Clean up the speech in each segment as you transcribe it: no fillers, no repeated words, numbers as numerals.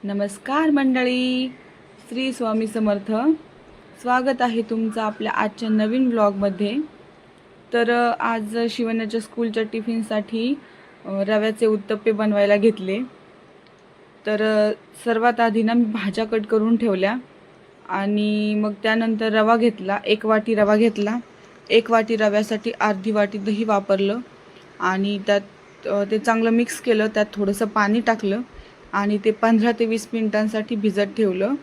नमस्कार मंडळी, श्री स्वामी समर्थ. स्वागत आहे तुमचं आपल्या आजच्या नवीन व्लॉगमध्ये. तर आज शिवण्याच्या स्कूलच्या टिफिनसाठी रव्याचे उत्तप्पे बनवायला घेतले. तर सर्वात आधी ना मी भाज्या कट करून ठेवल्या आणि मग त्यानंतर रवा घेतला. 1 वाटी रवा घेतला. 1 वाटी रव्यासाठी अर्धी वाटी दही वापरलं आणि त्यात ते चांगलं मिक्स केलं. त्यात थोडंसं पाणी टाकलं आणि ते 15 ते 20 मिनिटांसाठी भिजत ठेवलं.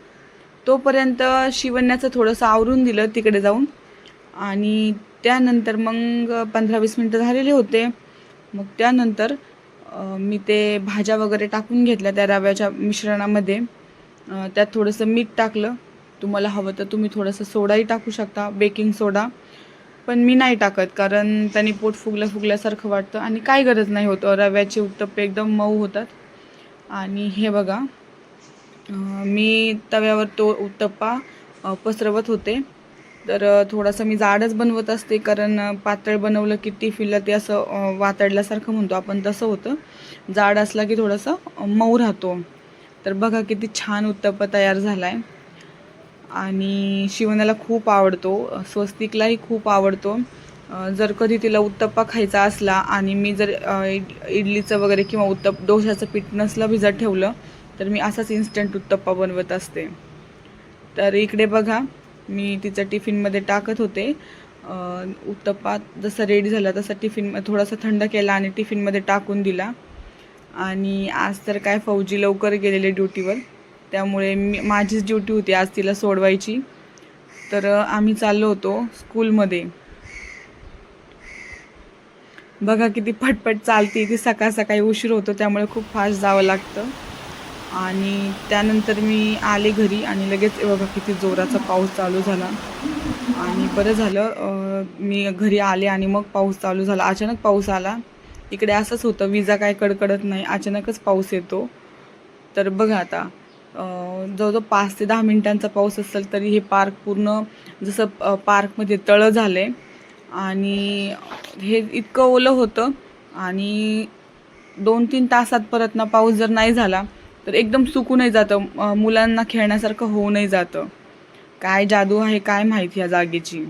तोपर्यंत शिवण्याचं थोडंसं आवरून दिलं तिकडे जाऊन आणि त्यानंतर मग 15-20 मिनटं झालेले होते. मग त्यानंतर मी ते भाज्या वगैरे टाकून घेतल्या त्या रव्याच्या मिश्रणामध्ये. त्यात थोडंसं मीठ टाकलं. तुम्हाला हवं तर तुम्ही थोडंसं सोडाही टाकू शकता, बेकिंग सोडा. पण मी नाही टाकत कारण त्यांनी पोट फुगल्यासारखं वाटतं आणि काही गरज नाही होतं. रव्याचे उत्तप्पे एकदम मऊ होतात. आणि हे बघा, मी तव्यावर तो उत्तप्पा पसरवत होते. तर थोडासा मी जाडच बनवत असते कारण पातळ बनवलं की टिफिनला ते असं वातडल्यासारखं म्हणतो आपण, तसं होतं. जाड असला की थोडंसं मऊ राहतो. तर बघा किती छान उत्तप्पा तयार झाला आहे आणि शिवण्याला खूप आवडतो, स्वस्तिकलाही खूप आवडतो. जर कधी तिला उत्तप्पा खायचा असला आणि मी जर इडलीचं वगैरे किंवा डोशाचं पीठ नसलं भिजत ठेवलं तर मी असाच इन्स्टंट उत्तप्पा बनवत असते. तर इकडे बघा, मी तिचं टिफिनमध्ये टाकत होते. उत्तप्पा जसा रेडी झाला तसा टिफिन थोडासा थंड केला आणि टिफिनमध्ये टाकून दिला. आणि आज तर काय फौजी लवकर गेलेले ड्युटीवर, त्यामुळे माझीच ड्युटी होती आज तिला सोडवायची. तर आम्ही चाललो होतो स्कूलमध्ये. बघा किती पटपट चालते ती. सकाळी उशीर होतो त्यामुळे खूप फास्ट जावं लागतं. आणि त्यानंतर मी आले घरी आणि लगेच बघा किती जोराचा पाऊस चालू झाला. आणि बरं झालं मी घरी आले आणि मग पाऊस चालू झाला. अचानक पाऊस आला. इकडे असंच होतं, विजा काय कडकडत नाही, अचानकच पाऊस येतो. तर बघा आता जवळजवळ 5 ते 10 मिनिटांचा पाऊस असेल तरी हे पार्क पूर्ण जसं पार्कमध्ये तळं झाले आणि हे इतकं ओलं होतं. आणि 2-3 तासात परत ना पाऊस जर नाही झाला तर एकदम सुकूनही जातं, मुलांना खेळण्यासारखं होऊनही जातं. काय जादू आहे काय माहिती या जागेची.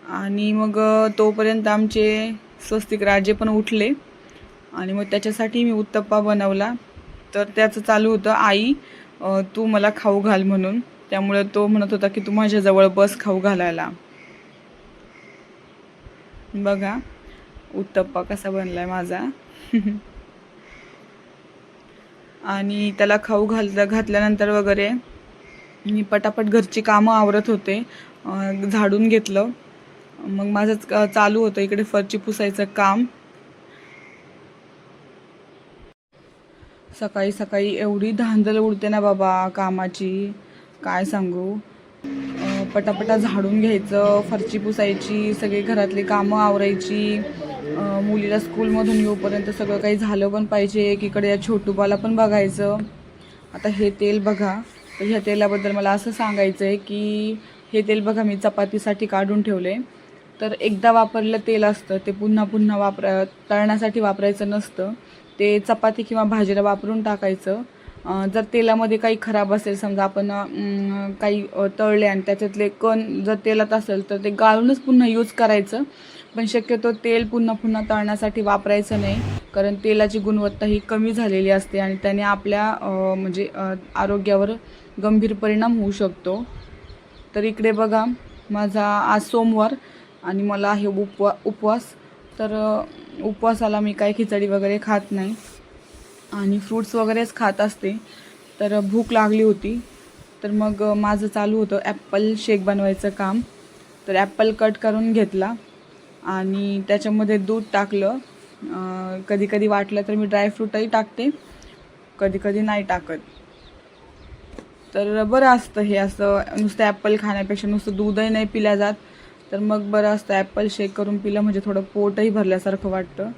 आणि मग तोपर्यंत आमचे स्वस्तिक राजे पण उठले आणि मग त्याच्यासाठी मी उत्तप्पा बनवला. तर त्याचं चालू होतं, आई तू मला खाऊ घाल म्हणून. त्यामुळे तो म्हणत होता की तू माझ्याजवळ बस खाऊ घालायला. बघा उत्तप्पा कसा बनलाय माझा. आणि त्याला खाऊ घातल्यानंतर वगैरे मी पटापट घरची कामं आवरत होते. झाडून घेतलं. मग माझं चालू होतं इकडे फरची पुसायचं काम. सकाळी एवढी धांदल उडते ना बाबा कामाची, काय सांगू. पटापटा झाडून घ्यायचं, फरची पुसायची, सगळी घरातली कामं आवरायची. मुलीला स्कूलमधून येऊपर्यंत सगळं काही झालं पण पाहिजे. एकीकडे या छोटूबाला पण बघायचं. आता हे तेल बघा, तर ह्या तेलाबद्दल मला असं सांगायचं आहे की हे तेल बघा मी चपातीसाठी काढून ठेवले. तर एकदा वापरलं तेल असतं ते पुन्हा तळण्यासाठी वापरायचं नसतं. ते चपाती किंवा भाजीला वापरून टाकायचं. जर तेलामध्ये काही खराब असेल, समजा आपण काही तळले आणि त्याच्यातले कण जर तेलात असेल तर ते गाळूनच पुन्हा यूज करायचं. पण शक्यतो तेल पुन्हा तळण्यासाठी वापरायचं नाही, कारण तेलाची गुणवत्ता ही कमी झालेली असते आणि त्याने आपल्या आरोग्यावर गंभीर परिणाम होऊ शकतो. तर इकडे बघा, माझा आज सोमवार आणि मला आहे उपवास. तर उपवासाला मी काही खिचडी वगैरे खात नाही आणि फ्रूट्स वगैरेच खात असते. तर भूक लागली होती, तर मग माझं चालू होतं ॲपल शेक बनवायचं काम. तर ॲपल कट करून घेतला आणि त्याच्यामध्ये दूध टाकलं. कधी वाटलं तर मी ड्रायफ्रूटही टाकते, कधी नाही टाकत. तर बरं असतं हे असं, नुसतं ॲपल खाण्यापेक्षा नुसतं दूधही नाही पिल्या जात. तर मग बरं असतं ॲपल शेक करून पिलं, म्हणजे थोडं पोटही भरल्यासारखं वाटतं.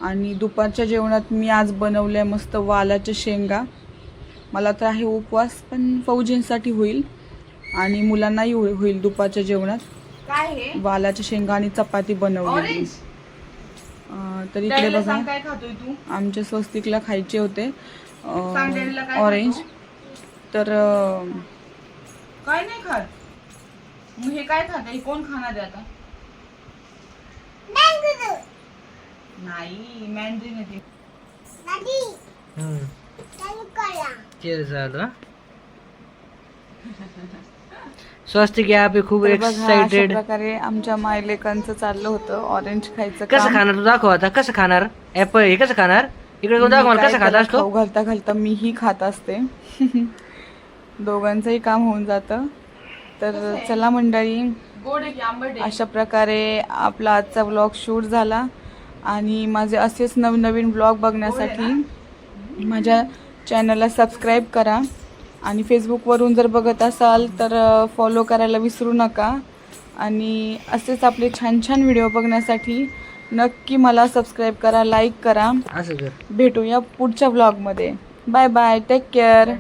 आणि दुपारच्या जेवणात मी आज बनवल्या मस्त वालाच्या शेंगा. मला तर आहे उपवास, पण फौजींसाठी होईल आणि मुलांनाही होईल दुपारच्या जेवणात. वालाच्या शेंगा आणि चपाती बनवलेली. तर इकडे बघा, आमच्या स्वस्तिकला खायचे होते ऑरेंज. तर काय नाही खात. मग हे काय खात आहे? कोण खाणार आहे आता? नाही, मँड्रीन आहे ती. स्वस्तिक यहाँ पे खूप तर बघा, अशा एक्साइटेड. प्रकारे आमच्या मायलेकांचं चाललं होतं ऑरेंज खायचं कसं काम. खाणार तू दाखव आता, कसं खाणार ऍपल हे, कसं खाणार इकडे कोण दाखव मी मला काय कसं खात त्याला असतो. खाऊ घालता घालता मीही खात असते. दोघांचंही काम होऊन जातं. तर चला मंडळी, अशा प्रकारे आपला आजचा व्लॉग शूट झाला. आणि माझे असेच नवीन व्लॉग बघण्यासाठी माझ्या चॅनलला सबस्क्राईब करा. आणि फेसबुकवरून जर बघत असाल तर फॉलो करायला विसरू नका. आणि असेच आपले छान छान व्हिडिओ बघण्यासाठी नक्की मला सबस्क्राईब करा, लाईक करा. असं कर. भेटूया पुढच्या व्लॉगमध्ये. Bye bye, take care.